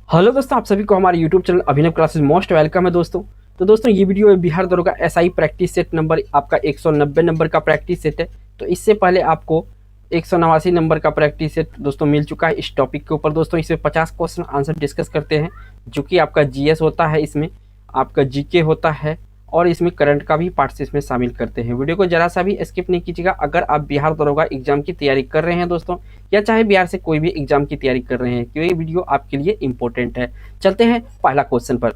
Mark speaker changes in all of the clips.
Speaker 1: Hello दोस्तों, आप सभी को हमारे यूट्यूब चैनल अभिनव क्लासेस मोस्ट वेलकम है दोस्तों। तो दोस्तों ये वीडियो है बिहार दरोगा एसआई प्रैक्टिस सेट नंबर आपका 190 नंबर का प्रैक्टिस सेट है। तो इससे पहले आपको 189 नंबर का प्रैक्टिस सेट दोस्तों मिल चुका है इस टॉपिक के ऊपर। दोस्तों इसमें 50 क्वेश्चन आंसर डिस्कस करते हैं, जो कि आपका जीएस होता है, इसमें आपका जीके होता है और इसमें करंट का भी पार्ट्स इसमें शामिल करते हैं। वीडियो को जरा सा भी स्किप नहीं कीजिएगा। अगर आप बिहार दरोगा एग्जाम की तैयारी कर रहे हैं दोस्तों, या चाहे बिहार से कोई भी एग्जाम की तैयारी कर रहे हैं, तो ये वीडियो आपके लिए इंपॉर्टेंट है। चलते हैं पहला क्वेश्चन पर।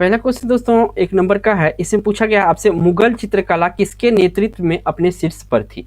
Speaker 1: पहला क्वेश्चन दोस्तों 1 नंबर का है। इसमें पूछा गया आपसे, मुगल चित्रकला किसके नेतृत्व में अपने शीर्ष पर थी।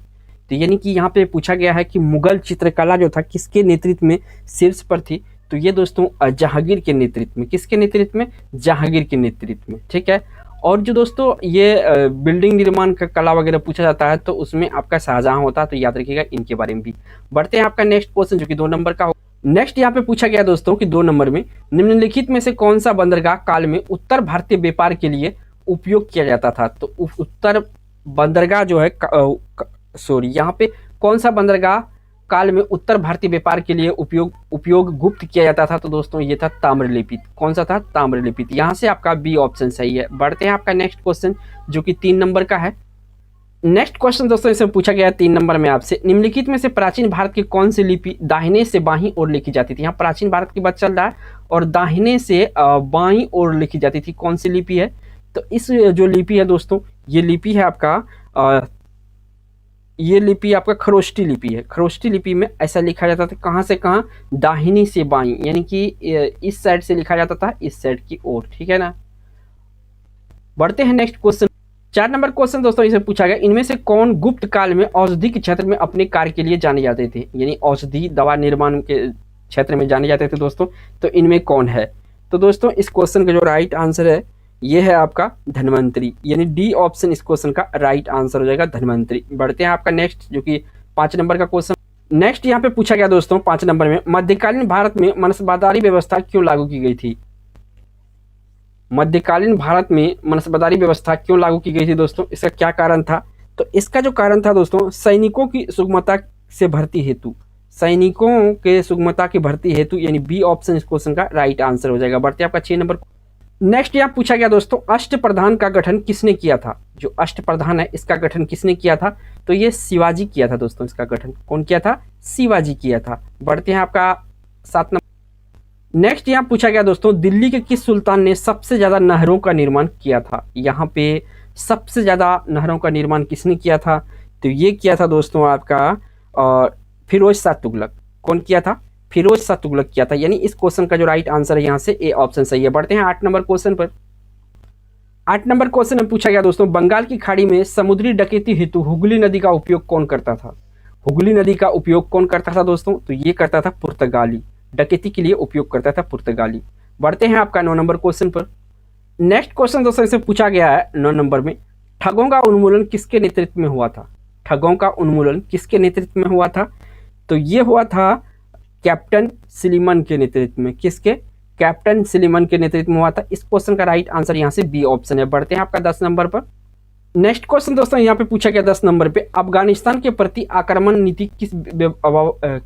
Speaker 1: तो यानी कि यहाँ पे पूछा गया है कि मुगल चित्रकला जो था किसके नेतृत्व में शीर्ष पर थी। तो ये दोस्तों जहांगीर के नेतृत्व में। किसके नेतृत्व में? जहांगीर के नेतृत्व में, ठीक है। और जो दोस्तों ये बिल्डिंग निर्माण का कला वगैरह पूछा जाता है, तो उसमें आपका शाहजहां होता है। तो याद रखिएगा इनके बारे में भी। बढ़ते हैं आपका नेक्स्ट क्वेश्चन, जो कि 2 नंबर का हो। नेक्स्ट यहाँ पे पूछा गया दोस्तों कि 2 नंबर में निम्नलिखित में से कौन सा बंदरगाह काल में उत्तर भारतीय व्यापार के लिए उपयोग किया जाता था। तो उत्तर बंदरगाह जो है यहाँ पे कौन सा बंदरगाह काल में उत्तर भारतीय व्यापार के लिए उपयोग गुप्त किया जाता था। तो दोस्तों ये था ताम्रलिपित। कौन सा था? ताम्रलिपित। यहाँ से आपका बी ऑप्शन सही है। बढ़ते हैं आपका नेक्स्ट क्वेश्चन, जो कि 3 नंबर का है। नेक्स्ट क्वेश्चन दोस्तों इसमें पूछा गया 3 नंबर में आपसे, निम्नलिखित में से प्राचीन भारत की कौन सी लिपि दाहिने से बाईं ओर लिखी जाती थी। यहाँ प्राचीन भारत की बात चल रहा है और दाहिने से बाईं ओर लिखी जाती थी। कौन सी लिपि है? तो इस जो लिपि है दोस्तों, ये लिपि है आपका ये लिपि आपका खरोष्टी लिपि है। खरोष्टी लिपि में ऐसा लिखा जाता था, कहाँ से कहाँ? दाहिनी से बाईं, यानी कि इस साइड से लिखा जाता था इस साइड की ओर, ठीक है ना। बढ़ते हैं नेक्स्ट क्वेश्चन। 4 नंबर क्वेश्चन दोस्तों इसे पूछा गया, इनमें से कौन गुप्त काल में औषधि के क्षेत्र में अपने कार्य के लिए जाने जाते थे। यानी औषधि दवा निर्माण के क्षेत्र में जाने जाते थे दोस्तों। तो इनमें कौन है? तो दोस्तों इस क्वेश्चन का जो राइट आंसर है ये है आपका धन्वंतरी, यानी डी ऑप्शन इस क्वेश्चन का राइट आंसर हो जाएगा, धन्वंतरी। बढ़ते हैं आपका नेक्स्ट, जो कि 5 नंबर का क्वेश्चन। नेक्स्ट यहाँ पे पूछा गया दोस्तों 5 नंबर में, मध्यकालीन भारत में मनसबदारी व्यवस्था क्यों लागू की गई थी। मध्यकालीन भारत में मनसबदारी व्यवस्था क्यों लागू की गई थी दोस्तों, इसका क्या कारण था? तो इसका जो कारण था दोस्तों, सैनिकों की सुगमता से भर्ती हेतु। सैनिकों के सुगमता की भर्ती हेतु, यानी बी ऑप्शन इस क्वेश्चन का राइट आंसर हो जाएगा। बढ़ते हैं आपका 6 नंबर। नेक्स्ट यहाँ पूछा गया दोस्तों, अष्टप्रधान का गठन किसने किया था। जो अष्टप्रधान है इसका गठन किसने किया था? तो ये शिवाजी किया था दोस्तों। इसका गठन कौन किया था? शिवाजी किया था। बढ़ते हैं आपका 7 नंबर। नेक्स्ट यहाँ पूछा गया दोस्तों, दिल्ली के किस सुल्तान ने सबसे ज्यादा नहरों का निर्माण किया था। यहाँ पे सबसे ज्यादा नहरों का निर्माण किसने किया था? तो ये किया था दोस्तों आपका फिरोज शाह तुगलक। कौन किया था? फिरोज शाह तुगलक किया था। यानी इस क्वेश्चन का जो राइट आंसर है यहाँ से ए ऑप्शन सही है। बढ़ते हैं 8 नंबर क्वेश्चन पर। 8 नंबर क्वेश्चन में पूछा गया दोस्तों, बंगाल की खाड़ी में समुद्री डकैती हेतु हुगली नदी का उपयोग कौन करता था। हुगली नदी का उपयोग कौन करता था दोस्तों? तो ये करता था पुर्तगाली। डकैती के लिए उपयोग करता था पुर्तगाली। बढ़ते हैं आपका 9 नंबर क्वेश्चन पर। नेक्स्ट क्वेश्चन दोस्तों इसे पूछा गया है 9 नंबर में, ठगों का उन्मूलन किसके नेतृत्व में हुआ था। ठगों का उन्मूलन किसके नेतृत्व में हुआ था? तो ये हुआ था कैप्टन सिलीमन के नेतृत्व में। किसके? कैप्टन सिलीमन के नेतृत्व में हुआ था। इस क्वेश्चन का राइट आंसर यहाँ से बी ऑप्शन है। बढ़ते हैं आपका 10 नंबर पर। नेक्स्ट क्वेश्चन दोस्तों यहाँ पे पूछा गया 10 नंबर पे, अफगानिस्तान के प्रति आक्रमण नीति किस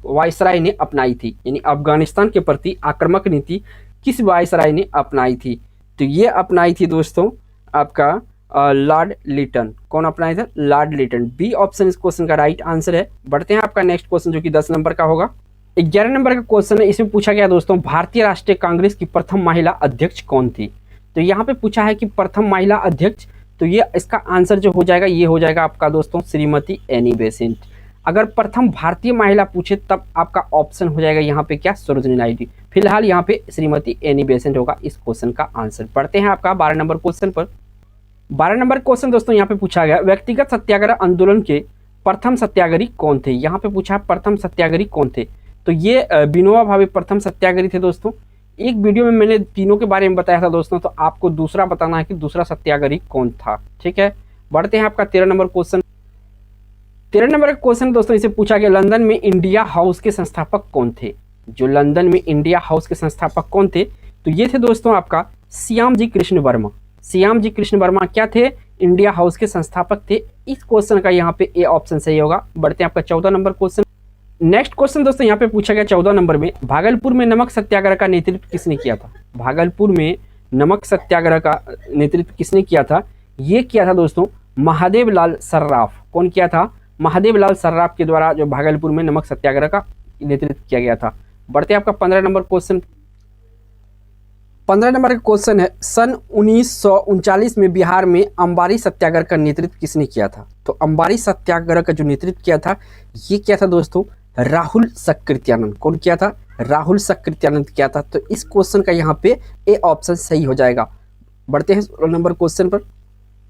Speaker 1: वायसराय ने अपनाई थी। यानी अफगानिस्तान के प्रति आक्रामक नीति किस वायसराय ने अपनाई थी। तो ये अपनाई थी दोस्तों आपका लॉर्ड लिटन। कौन अपनाया था? लॉर्ड लिटन। बी ऑप्शन इस क्वेश्चन का राइट आंसर है। बढ़ते हैं आपका नेक्स्ट क्वेश्चन, जो कि 10 नंबर का होगा। 11 नंबर का क्वेश्चन है। इसमें पूछा गया दोस्तों, भारतीय राष्ट्रीय कांग्रेस की प्रथम महिला अध्यक्ष कौन थी। तो यहाँ पे पूछा है कि प्रथम महिला अध्यक्ष, तो ये इसका आंसर जो हो जाएगा ये हो जाएगा आपका दोस्तों श्रीमती एनी बेसेंट। अगर प्रथम भारतीय महिला पूछे तब आपका ऑप्शन हो जाएगा यहाँ पे क्या? सरोजिनी नायडू। फिलहाल यहाँ पे श्रीमती एनी बेसेंट होगा इस क्वेश्चन का आंसर। पढ़ते हैं आपका 12 नंबर क्वेश्चन पर। 12 नंबर क्वेश्चन दोस्तों यहाँ पे पूछा गया, व्यक्तिगत सत्याग्रह आंदोलन के प्रथम सत्याग्रही कौन थे। यहाँ पे पूछा प्रथम सत्याग्रही कौन थे। तो ये विनोबा भावे प्रथम सत्याग्रही थे दोस्तों। एक वीडियो में मैंने तीनों के बारे में बताया था दोस्तों, तो आपको दूसरा बताना है कि दूसरा सत्याग्रही कौन था, ठीक है। बढ़ते हैं आपका 13 नंबर क्वेश्चन। 13 नंबर का क्वेश्चन दोस्तों इसे पूछा गया, लंदन में इंडिया हाउस के संस्थापक कौन थे। जो लंदन में इंडिया हाउस के संस्थापक कौन थे, तो ये थे दोस्तों आपका श्याम जी कृष्ण वर्मा। श्याम जी कृष्ण वर्मा क्या थे? इंडिया हाउस के संस्थापक थे। इस क्वेश्चन का यहाँ पे ए ऑप्शन सही होगा। बढ़ते हैं आपका 14 नंबर क्वेश्चन। नेक्स्ट क्वेश्चन दोस्तों यहाँ पे पूछा गया 14 नंबर में, भागलपुर में नमक सत्याग्रह का नेतृत्व किसने किया था? भागलपुर में नमक सत्याग्रह का नेतृत्व किसने किया था? ये किया था दोस्तों महादेव लाल सर्राफ। कौन किया था? महादेव लाल सर्राफ के द्वारा जो भागलपुर में नमक सत्याग्रह का नेतृत्व किया गया था। बढ़ते आपका 15 नंबर क्वेश्चन। 15 नंबर का क्वेश्चन है, सन 1939 में बिहार में अंबारी सत्याग्रह का नेतृत्व किसने किया था? तो अंबारी सत्याग्रह का जो नेतृत्व किया था, ये किया था दोस्तों राहुल सकृत्यानंद। कौन किया था? राहुल सकृत्यानंद किया था। तो इस क्वेश्चन का यहाँ पे ए ऑप्शन सही हो जाएगा। बढ़ते हैं 16 नंबर क्वेश्चन पर।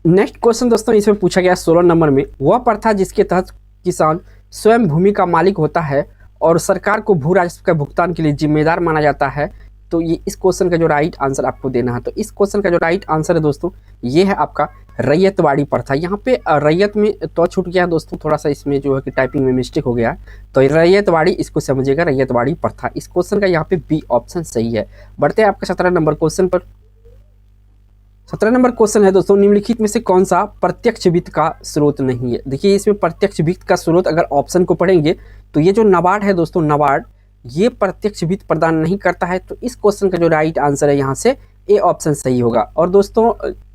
Speaker 1: नेक्स्ट क्वेश्चन दोस्तों इसमें पूछा गया 16 नंबर में, वह प्रथा जिसके तहत किसान स्वयं भूमि का मालिक होता है और सरकार को भू राजस्व के भुगतान के लिए जिम्मेदार माना जाता है। तो ये इस क्वेश्चन का जो राइट आंसर आपको देना है। तो इस क्वेश्चन का जो राइट आंसर है दोस्तों, ये है आपका रैयतवाड़ी प्रथा। यहाँ पे रैयत में तो छूट गया दोस्तों, थोड़ा सा इसमें जो है कि टाइपिंग में मिस्टेक हो गया। तो रैयतवाड़ी इसको समझिएगा, रैयतवाड़ी प्रथा। इस क्वेश्चन का यहाँ पे बी ऑप्शन सही है। बढ़ते हैं आपका 17 नंबर क्वेश्चन पर। 17 नंबर क्वेश्चन है दोस्तों, निम्नलिखित में से कौन सा प्रत्यक्ष वित्त का स्रोत नहीं है? देखिए इसमें प्रत्यक्ष वित्त का स्रोत अगर ऑप्शन को पढ़ेंगे तो ये जो नाबार्ड है दोस्तों, नाबार्ड ये प्रत्यक्ष वित्त प्रदान नहीं करता है। तो इस क्वेश्चन का जो राइट आंसर है यहाँ से ए ऑप्शन सही होगा। और दोस्तों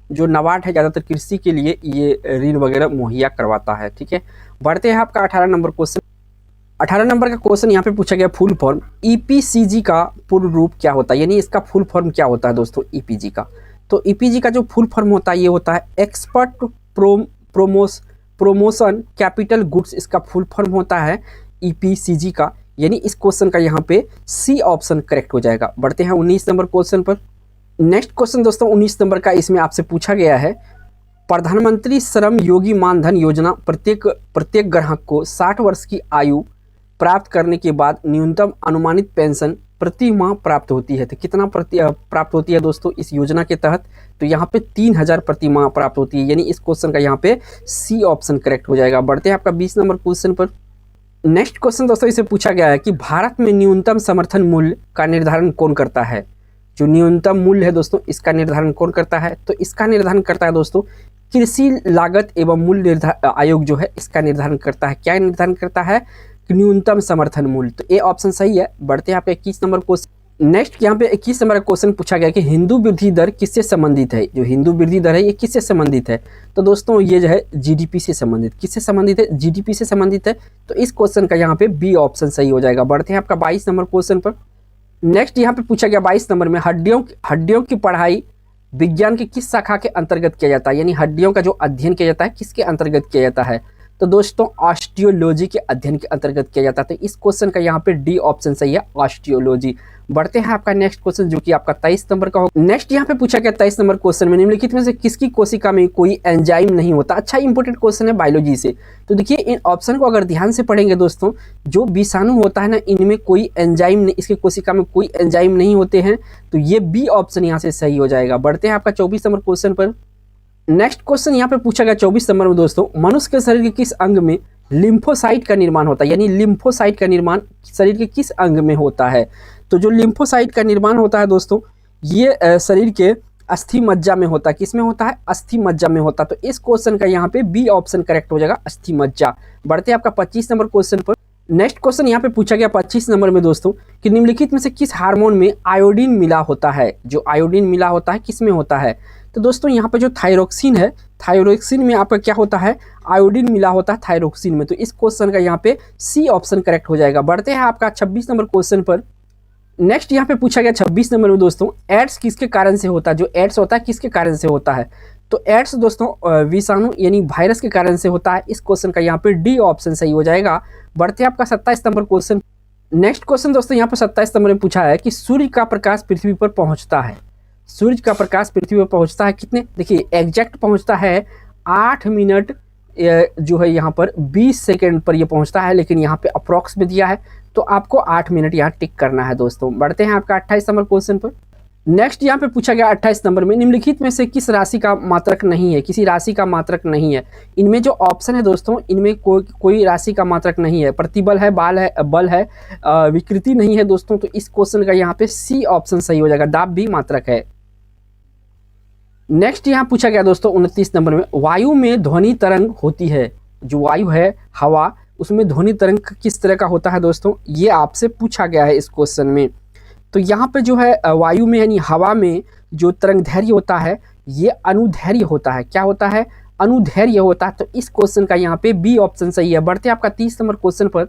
Speaker 1: जो नाबार्ड है ज़्यादातर कृषि के लिए ये ऋण वगैरह मुहैया करवाता है। ठीक है, बढ़ते हैं आपका 18 नंबर क्वेश्चन। 18 नंबर का क्वेश्चन यहाँ पे पूछा गया, फुल फॉर्म ईपीसीजी का पूर्ण रूप क्या होता है? यानी इसका फुल फॉर्म क्या होता है दोस्तों ईपीजी का? तो ईपीजी का जो फुल फॉर्म होता है ये होता है एक्सपर्ट प्रोमोशन कैपिटल गुड्स। इसका फुल फॉर्म होता है ईपीसीजी का। यानी इस क्वेश्चन का यहाँ पे सी ऑप्शन करेक्ट हो जाएगा। बढ़ते हैं 19 नंबर क्वेश्चन पर। नेक्स्ट क्वेश्चन दोस्तों 19 नंबर का, इसमें आपसे पूछा गया है, प्रधानमंत्री श्रम योगी मानधन योजना प्रत्येक ग्राहक को 60 वर्ष की आयु प्राप्त करने के बाद न्यूनतम अनुमानित पेंशन प्रति माह प्राप्त होती है। तो कितना प्राप्त होती है दोस्तों इस योजना के तहत? तो यहाँ पे 3000 प्रति माह प्राप्त होती है। यानी इस क्वेश्चन का यहाँ पे सी ऑप्शन करेक्ट हो जाएगा। बढ़ते हैं आपका 20 नंबर क्वेश्चन पर। नेक्स्ट क्वेश्चन दोस्तों इसे पूछा गया है कि भारत में न्यूनतम समर्थन मूल्य का निर्धारण कौन करता है? जो न्यूनतम मूल्य है दोस्तों इसका निर्धारण कौन करता है? तो इसका निर्धारण करता है दोस्तों कृषि लागत एवं मूल्य आयोग जो है इसका निर्धारण करता है। क्या निर्धारण करता है? न्यूनतम समर्थन मूल्य। तो ए ऑप्शन सही है। बढ़ते हैं आप 21 नंबर क्वेश्चन। नेक्स्ट यहाँ पे 21 नंबर क्वेश्चन पूछा गया कि हिंदू वृद्धि दर किससे संबंधित है? जो हिंदू वृद्धि दर है ये किससे संबंधित है? तो दोस्तों ये जो है जीडीपी से संबंधित। किससे संबंधित है? जीडीपी से संबंधित है। तो इस क्वेश्चन का यहाँ पे बी ऑप्शन सही हो जाएगा। बढ़ते हैं आपका 22 नंबर क्वेश्चन पर। नेक्स्ट यहाँ पे पूछा गया 22 नंबर में, हड्डियों की पढ़ाई विज्ञान की किस शाखा के अंतर्गत किया जाता है? यानी हड्डियों का जो अध्ययन किया जाता है किसके अंतर्गत किया जाता है? तो दोस्तों ऑस्टियोलॉजी के अध्ययन के अंतर्गत किया जाता है। तो इस क्वेश्चन का यहाँ पे डी ऑप्शन सही है, ऑस्टियोलॉजी। बढ़ते हैं आपका नेक्स्ट क्वेश्चन जो कि आपका 23 नंबर का होगा। नेक्स्ट यहाँ पे पूछा गया 23 नंबर क्वेश्चन में, निम्नलिखित में से किसकी कोशिका में कोई एंजाइम नहीं होता? अच्छा इंपॉर्टेंट क्वेश्चन है बायोलॉजी से। तो देखिए इन ऑप्शन को अगर ध्यान से पढ़ेंगे दोस्तों, जो विषाणु होता है ना इनमें कोई एंजाइम नहीं, इसकी कोशिका में कोई एंजाइम नहीं होते हैं। तो ये बी ऑप्शन यहाँ से सही हो जाएगा। बढ़ते हैं आपका 24 नंबर क्वेश्चन पर। नेक्स्ट क्वेश्चन यहाँ पे पूछा गया 24 नंबर में दोस्तों, मनुष्य के शरीर के किस अंग में लिम्फोसाइट का निर्माण होता है? यानी लिम्फोसाइट का निर्माण शरीर के किस अंग में होता है? तो जो लिम्फोसाइट का निर्माण होता है दोस्तों ये शरीर के अस्थि मज्जा में होता है। किस में होता है? अस्थि मज्जा में होता है। तो इस क्वेश्चन का यहाँ पे बी ऑप्शन करेक्ट हो जाएगा, अस्थि मज्जा। बढ़ते हैं आपका 25 नंबर क्वेश्चन पर। नेक्स्ट क्वेश्चन यहाँ पे पूछा गया 25 नंबर में दोस्तों कि निम्नलिखित में से किस हार्मोन में आयोडीन मिला होता है? जो आयोडीन मिला होता है किस में होता है? तो दोस्तों यहाँ पे जो थायरोक्सिन है, थायरोक्सिन में आपका क्या होता है? आयोडीन मिला होता है थायरोक्सिन में। तो इस क्वेश्चन का यहाँ पे सी ऑप्शन करेक्ट हो जाएगा। बढ़ते हैं आपका 26 नंबर क्वेश्चन पर। नेक्स्ट यहाँ पे पूछा गया 26 नंबर में दोस्तों, एड्स किसके कारण से होता है? जो एड्स होता है किसके कारण से होता है? तो एड्स दोस्तों विषाणु यानी वायरस के कारण से होता है। इस क्वेश्चन का यहाँ पे डी ऑप्शन सही हो जाएगा। बढ़ते हैं आपका 27 नंबर क्वेश्चन। नेक्स्ट क्वेश्चन दोस्तों यहाँ पे 27 नंबर में पूछा है कि सूर्य का प्रकाश पृथ्वी पर पहुँचता है। सूर्य का प्रकाश पृथ्वी पर पहुँचता है कितने? देखिए एग्जैक्ट पहुँचता है 8 मिनट जो है यहाँ पर 20 सेकेंड पर ये पहुँचता है, लेकिन यहाँ पे अप्रॉक्स में दिया है तो आपको 8 मिनट यहाँ टिक करना है दोस्तों। बढ़ते हैं आपका 28 नंबर क्वेश्चन पर। नेक्स्ट यहाँ पे पूछा गया 28 नंबर में, निम्नलिखित में से किस राशि का मात्रक नहीं है? किसी राशि का मात्रक नहीं है। इनमें जो ऑप्शन है दोस्तों इनमें कोई राशि का मात्रक नहीं है। प्रतिबल है, बल है, विकृति नहीं है दोस्तों। तो इस क्वेश्चन का यहाँ पे सी ऑप्शन सही हो जाएगा, दाब भी मात्रक है। नेक्स्ट यहाँ पूछा गया दोस्तों 29 नंबर में, वायु में ध्वनि तरंग होती है। जो वायु है, हवा, उसमें ध्वनि तरंग किस तरह का होता है दोस्तों, ये आपसे पूछा गया है इस क्वेश्चन में। तो यहाँ पे जो है वायु में यानी हवा में जो तरंग दैर्घ्य होता है ये अनुदैर्घ्य होता है। क्या होता है, अनुदैर्घ्य होता है। तो इस क्वेश्चन का यहाँ पे बी ऑप्शन सही है। बढ़ते हैं आपका 30 नंबर क्वेश्चन पर।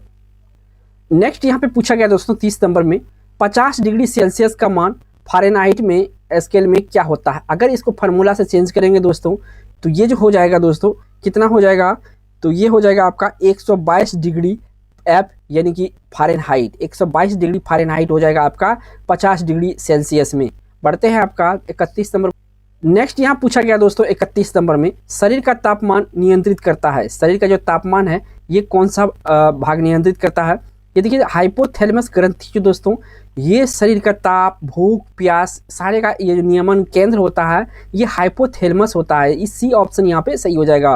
Speaker 1: नेक्स्ट यहाँ पे पूछा गया दोस्तों 30 नंबर में 50 डिग्री सेल्सियस का मान फ़ारेनहाइट में स्केल में क्या होता है। अगर इसको फार्मूला से चेंज करेंगे दोस्तों तो ये जो हो जाएगा दोस्तों, कितना हो जाएगा, तो ये हो जाएगा आपका 122 डिग्री एफ यानी कि फ़ारेनहाइट। 122 डिग्री फ़ारेनहाइट हो जाएगा आपका 50 डिग्री सेल्सियस में। बढ़ते हैं आपका 31 नंबर। नेक्स्ट यहाँ पूछा गया दोस्तों 31 नंबर में शरीर का तापमान नियंत्रित करता है। शरीर का जो तापमान है ये कौन सा भाग नियंत्रित करता है। ये देखिए हाइपोथैलेमस ग्रंथि जो दोस्तों, ये शरीर का ताप, भूख, प्यास सारे का ये जो नियमन केंद्र होता है ये हाइपोथैलेमस होता है। इस सी ऑप्शन यहाँ पे सही हो जाएगा।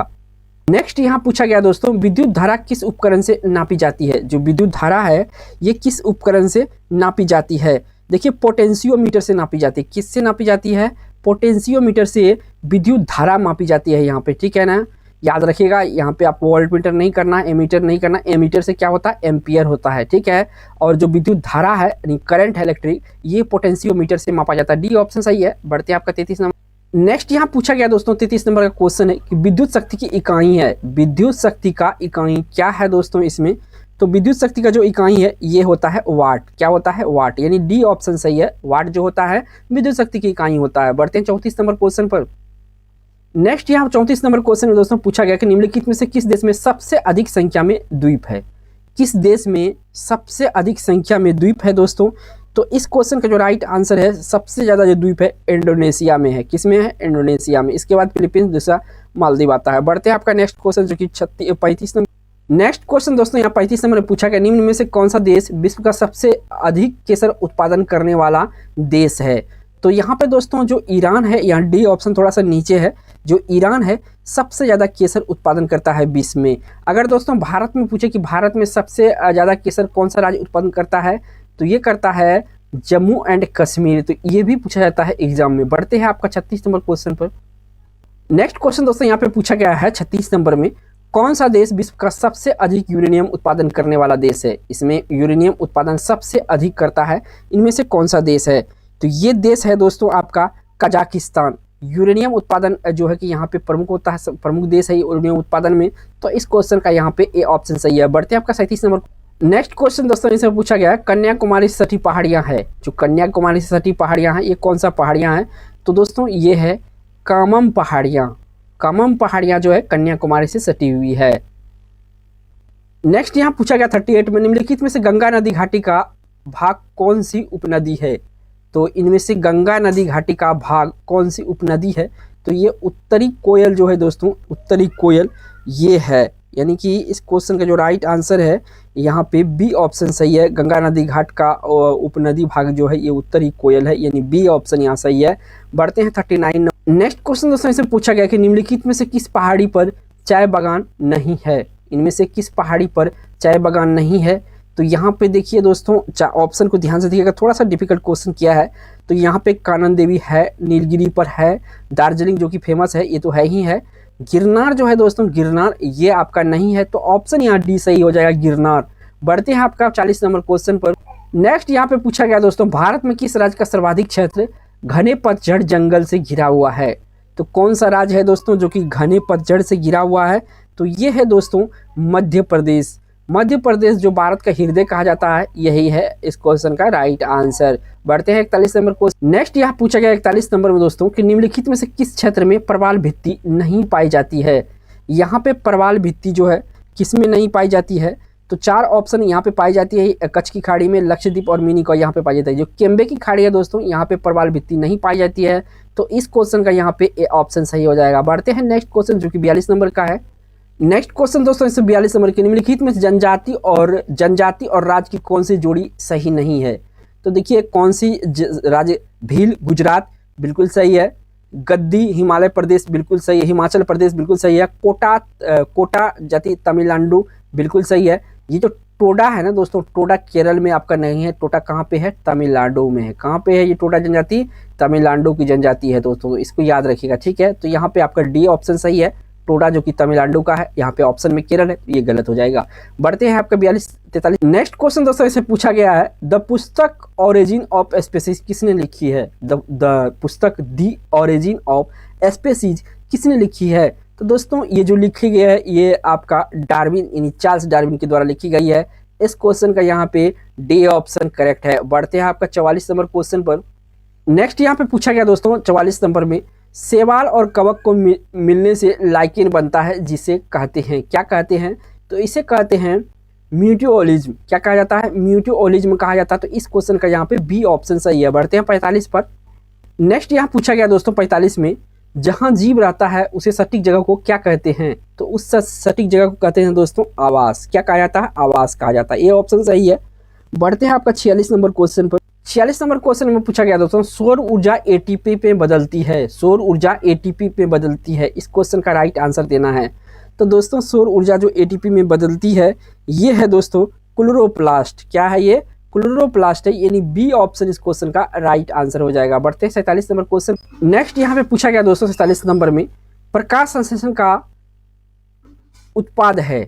Speaker 1: नेक्स्ट यहाँ पूछा गया दोस्तों विद्युत धारा किस उपकरण से नापी जाती है। जो विद्युत धारा है ये किस उपकरण से नापी जाती है। देखिए पोटेंशियोमीटर से नापी जाती है। किससे नापी जाती है, पोटेंशियोमीटर से विद्युत धारा मापी जाती है यहाँ पे, ठीक है ना। याद रखिएगा यहाँ पे आपको वोल्टमीटर नहीं करना, एमीटर नहीं करना। एमीटर से क्या होता है, एम्पियर होता है, ठीक है। और जो विद्युत धारा है यानी करंट है इलेक्ट्रिक, ये पोटेंशियोमीटर से मापा जाता है। डी ऑप्शन सही है। बढ़ते हैं आपका 33 नंबर। नेक्स्ट यहाँ पूछा गया दोस्तों 33 नंबर का क्वेश्चन है कि विद्युत शक्ति की इकाई है। विद्युत शक्ति का इकाई क्या है दोस्तों इसमें, तो विद्युत शक्ति का जो इकाई है ये होता है वाट। क्या होता है, वाट, यानी डी ऑप्शन सही है। वाट जो होता है विद्युत शक्ति की इकाई होता है। बढ़ते हैं 34 नंबर क्वेश्चन पर। नेक्स्ट यहाँ 34 नंबर क्वेश्चन में दोस्तों पूछा गया कि निम्नलिखित में से किस देश में सबसे अधिक संख्या में द्वीप है। किस देश में सबसे अधिक संख्या में द्वीप है दोस्तों, तो इस क्वेश्चन का जो राइट आंसर है सबसे ज़्यादा जो द्वीप है इंडोनेशिया में है। किस में है, इंडोनेशिया में। इसके बाद फिलीपींस, दूसरा मालदीव आता है। बढ़ते हैं आपका नेक्स्ट क्वेश्चन जो कि 35 नंबर। नेक्स्ट क्वेश्चन दोस्तों यहाँ 35 नंबर में पूछा गया निम्न में से कौन सा देश विश्व का सबसे अधिक केसर उत्पादन करने वाला देश है। तो यहाँ पे दोस्तों जो ईरान है, यहाँ डी ऑप्शन थोड़ा सा नीचे है। जो ईरान है सबसे ज़्यादा केसर उत्पादन करता है विश्व में। अगर दोस्तों भारत में पूछे कि भारत में सबसे ज़्यादा केसर कौन सा राज्य उत्पादन करता है, तो ये करता है जम्मू एंड कश्मीर। तो ये भी पूछा जाता है एग्जाम में। बढ़ते हैं आपका 36 नंबर क्वेश्चन पर। नेक्स्ट क्वेश्चन दोस्तों यहाँ पे पूछा गया है 36 नंबर में कौन सा देश विश्व का सबसे अधिक यूरेनियम उत्पादन करने वाला देश है। इसमें यूरेनियम उत्पादन सबसे अधिक करता है, इनमें से कौन सा देश है। तो ये देश है दोस्तों आपका कजाकिस्तान। यूरेनियम उत्पादन जो है कि यहाँ पे प्रमुख होता है, प्रमुख देश है यूरेनियम उत्पादन में। तो इस क्वेश्चन का यहाँ पे ए ऑप्शन सही है। बढ़ते हैं आपका 37 नंबर। नेक्स्ट क्वेश्चन दोस्तों इसमें पूछा गया है कन्याकुमारी से सटी पहाड़ियाँ है। जो कन्याकुमारी से सटी पहाड़ियाँ हैं ये कौन सा पहाड़ियाँ हैं, तो दोस्तों ये है कामम पहाड़ियाँ। कामम पहाड़ियाँ जो है कन्याकुमारी से सटी हुई है। नेक्स्ट यहाँ पूछा गया 38 में निम्नलिखित में से गंगा नदी घाटी का भाग कौन सी उपनदी है। तो इनमें से गंगा नदी घाटी का भाग कौन सी उपनदी है, तो ये उत्तरी कोयल जो है दोस्तों, उत्तरी कोयल ये है। यानी कि इस क्वेश्चन का जो राइट आंसर है यहाँ पे बी ऑप्शन सही है। गंगा नदी घाट का उपनदी भाग जो है ये उत्तरी कोयल है, यानी बी ऑप्शन यहाँ सही है। बढ़ते हैं 39। नेक्स्ट क्वेश्चन दोस्तों इसमें पूछा गया कि निम्नलिखित में से किस पहाड़ी पर चाय बागान नहीं है। इनमें से किस पहाड़ी पर चाय बागान नहीं है, तो यहाँ पे देखिए दोस्तों ऑप्शन को ध्यान से देखिएगा, थोड़ा सा डिफिकल्ट क्वेश्चन किया है। तो यहाँ पे कानन देवी है, नीलगिरी पर है, दार्जिलिंग जो कि फेमस है ये तो है ही है। गिरनार जो है दोस्तों, गिरनार ये आपका नहीं है। तो ऑप्शन यहाँ डी सही हो जाएगा, गिरनार। बढ़ते हैं आपका 40 नंबर क्वेश्चन पर। नेक्स्ट यहाँ पे पूछा गया दोस्तों भारत में किस राज्य का सर्वाधिक क्षेत्र घने पतझड़ जंगल से घिरा हुआ है। तो कौन सा राज्य है दोस्तों जो कि घने पतझड़ से घिरा हुआ है, तो ये है दोस्तों मध्य प्रदेश। मध्य प्रदेश जो भारत का हृदय कहा जाता है यही है इस क्वेश्चन का राइट आंसर। बढ़ते हैं 41 नंबर क्वेश्चन। नेक्स्ट यहाँ पूछा गया 41 नंबर में दोस्तों कि निम्नलिखित में से किस क्षेत्र में प्रवाल भित्ति नहीं पाई जाती है। यहाँ पे प्रवाल भित्ति जो है किस में नहीं पाई जाती है, तो 4 ऑप्शन यहाँ पे पाई जाती है। कच्छ की खाड़ी में, लक्षद्वीप और मिनिकॉय यहाँ पे पाई जाती है। जो केम्बे की खाड़ी है दोस्तों यहाँ पे प्रवाल भित्ति नहीं पाई जाती है। तो इस क्वेश्चन का यहाँ पे ए ऑप्शन सही हो जाएगा। बढ़ते हैं नेक्स्ट क्वेश्चन जो कि 42 नंबर का है। नेक्स्ट क्वेश्चन दोस्तों इससे 42 नंबर के निम्नलिखित में जनजाति और राज्य की कौन सी जोड़ी सही नहीं है। तो देखिए कौन सी राज्य, भील गुजरात बिल्कुल सही है, गद्दी हिमालय प्रदेश बिल्कुल सही है, हिमाचल प्रदेश बिल्कुल सही है, कोटा जाति तमिलनाडु बिल्कुल सही है। ये जो टोडा है ना दोस्तों, टोडा केरल में आपका नहीं है, टोडा कहाँ पे है, तमिलनाडु में है। कहाँ पे है ये टोडा जनजाति, तमिलनाडु की जनजाति है दोस्तों, इसको याद रखिएगा, ठीक है। तो यहाँ पे आपका डी ऑप्शन सही है, टोडा जो कि तमिलनाडु का है, यहाँ पे ऑप्शन में केरल है, तो ये गलत हो जाएगा। बढ़ते हैं आपका 42-43। नेक्स्ट क्वेश्चन दोस्तों इसे पूछा गया है, द पुस्तक ओरिजिन ऑफ स्पीसीज किसने लिखी है? द पुस्तक दी ओरिजिन ऑफ स्पीसीज किसने लिखी है? तो दोस्तों ये जो लिखी गई है ये आपका डार्विन यानी चार्ल्स डार्विन के द्वारा लिखी गई है। इस क्वेश्चन का यहाँ पे डी ऑप्शन करेक्ट है। बढ़ते हैं आपका 44 नंबर क्वेश्चन पर। नेक्स्ट यहाँ पे पूछा गया दोस्तों 44 नंबर में, शैवाल और कवक को मिलने से लाइकेन बनता है जिसे कहते हैं, क्या कहते हैं? तो इसे कहते हैं म्यूटुअलिज्म। क्या कहा जाता है? म्यूटुअलिज्म कहा जाता है। तो इस क्वेश्चन का यहाँ पे बी ऑप्शन सही है। बढ़ते हैं 45 पर। नेक्स्ट यहाँ पूछा गया दोस्तों 45 में, जहाँ जीव रहता है उसे सटीक जगह को क्या कहते हैं? तो उस सटीक जगह को कहते हैं दोस्तों आवास। क्या कहा जाता है? आवास कहा जाता है। ये ऑप्शन सही है। बढ़ते हैं आपका 46 नंबर क्वेश्चन पर। 46 नंबर क्वेश्चन में पूछा गया दोस्तों, सौर ऊर्जा एटीपी पे बदलती है। सौर ऊर्जा एटीपी पे बदलती है। इस क्वेश्चन का राइट आंसर देना है। तो दोस्तों सौर ऊर्जा जो एटीपी में बदलती है ये है दोस्तों क्लोरोप्लास्ट। क्या है ये? क्लोरोप्लास्ट है, यानी बी ऑप्शन इस क्वेश्चन का राइट आंसर हो जाएगा। बढ़ते हैं 47 नंबर क्वेश्चन। नेक्स्ट यहाँ पे पूछा गया दोस्तों 47 नंबर में, प्रकाश संश्लेषण का उत्पाद है।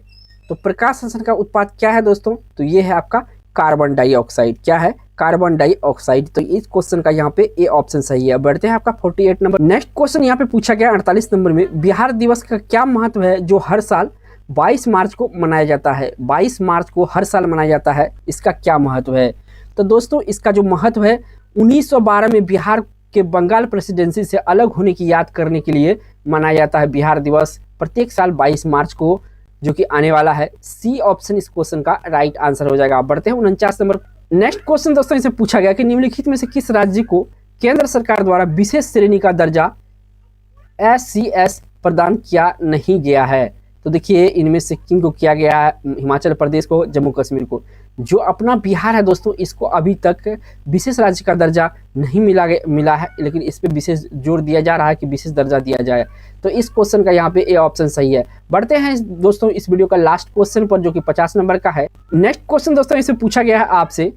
Speaker 1: तो प्रकाश संश्लेषण का उत्पाद क्या है दोस्तों? तो ये है आपका कार्बन डाइऑक्साइड। क्या है? Carbon dioxide. तो इस क्वेश्चन का यहाँ पे ए ऑप्शन सही है। बढ़ते हैं आपका 48 नंबर। नेक्स्ट क्वेश्चन यहाँ पे पूछा गया 48 नंबर में, बिहार दिवस का क्या महत्व है जो हर साल 22 मार्च को मनाया जाता है? 22 मार्च को हर साल मनाया जाता है, इसका क्या महत्व है? तो दोस्तों इसका जो महत्व है, 1912 में बिहार के बंगाल प्रेसिडेंसी से अलग होने की याद करने के लिए मनाया जाता है बिहार दिवस प्रत्येक साल 22 मार्च को, जो कि आने वाला है। सी ऑप्शन इस क्वेश्चन का राइट आंसर हो जाएगा। बढ़ते हैं 49 नंबर। नेक्स्ट क्वेश्चन दोस्तों इसे पूछा गया कि निम्नलिखित में से किस राज्य को केंद्र सरकार द्वारा विशेष श्रेणी का दर्जा SCS प्रदान किया नहीं गया है? तो देखिए इनमें सिक्किम को किया गया है, हिमाचल प्रदेश को, जम्मू कश्मीर को। जो अपना बिहार है दोस्तों इसको अभी तक विशेष राज्य का दर्जा नहीं मिला है, लेकिन इस पे विशेष जोर दिया जा रहा है कि विशेष दर्जा दिया जाए। तो इस क्वेश्चन का यहाँ पे ए ऑप्शन सही है। बढ़ते हैं दोस्तों इस वीडियो का लास्ट क्वेश्चन पर, जो कि 50 नंबर का है। नेक्स्ट क्वेश्चन दोस्तों इसे पूछा गया है आपसे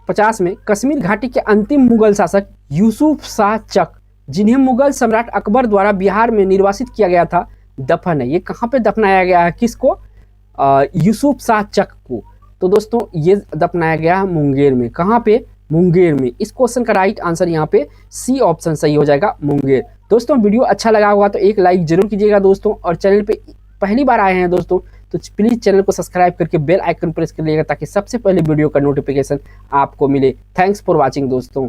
Speaker 1: 50 में, कश्मीर घाटी के अंतिम मुगल शासक यूसुफ शाह चक, जिन्हें मुगल सम्राट अकबर द्वारा बिहार में निर्वासित किया गया था, दफन है। ये कहाँ पे दफनाया गया है? किसको? यूसुफ शाह चक को। तो दोस्तों ये दफनाया गया है मुंगेर में। कहाँ पे? मुंगेर में। इस क्वेश्चन का राइट आंसर यहाँ पे सी ऑप्शन सही हो जाएगा, मुंगेर। दोस्तों वीडियो अच्छा लगा होगा तो एक लाइक जरूर कीजिएगा दोस्तों, और चैनल पे पहली बार आए हैं दोस्तों तो प्लीज चैनल को सब्सक्राइब करके बेल आइकन प्रेस कर लीजिएगा, ताकि सबसे पहले वीडियो का नोटिफिकेशन आपको मिले। थैंक्स फॉर वॉचिंग दोस्तों।